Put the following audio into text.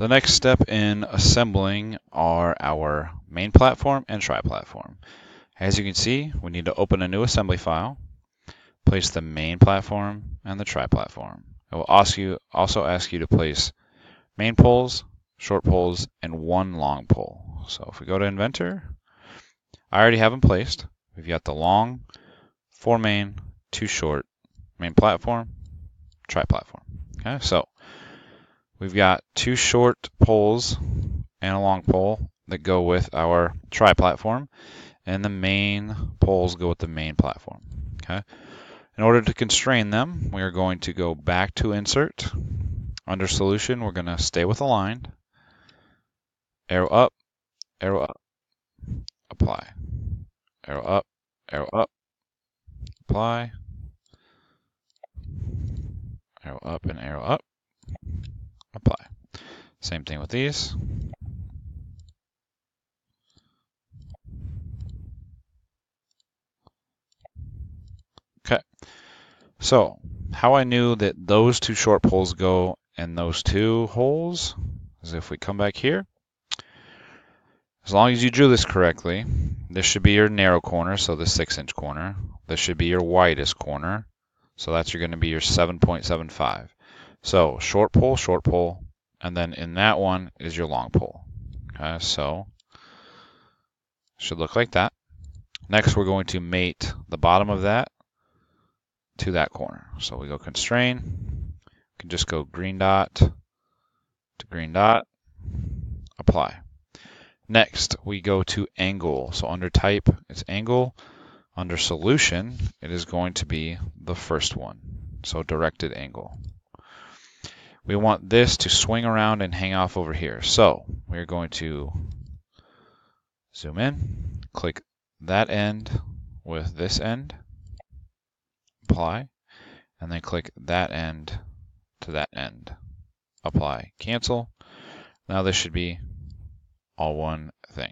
The next step in assembling are our main platform and tri-platform. As you can see, we need to open a new assembly file, place the main platform and the tri-platform. It will also ask you to place main poles, short poles, and one long pole. So if we go to Inventor, I already have them placed. We've got the long, 4 main, 2 short, main platform, tri-platform. Okay, so we've got 2 short poles and a long pole that go with our tri-platform, and the main poles go with the main platform. Okay. In order to constrain them, we are going to go back to Insert. Under Solution, we're going to stay with Aligned. Arrow up, apply. Arrow up, apply. Arrow up and arrow up, apply. Same thing with these. Okay. So, how I knew that those 2 short poles go in those 2 holes is if we come back here. As long as you drew this correctly, this should be your narrow corner, so the 6-inch corner. This should be your widest corner, so that's going to be your 7.75. So short pole, and then in that one is your long pole. Okay, so it should look like that. Next, we're going to mate the bottom of that to that corner. So we go constrain. We can just go green dot to green dot, apply. Next, we go to angle. So under type, it's angle. Under solution, it is going to be the first one. So directed angle. We want this to swing around and hang off over here. So we're going to zoom in, click that end with this end, apply, and then click that end to that end, apply, cancel. Now this should be all one thing.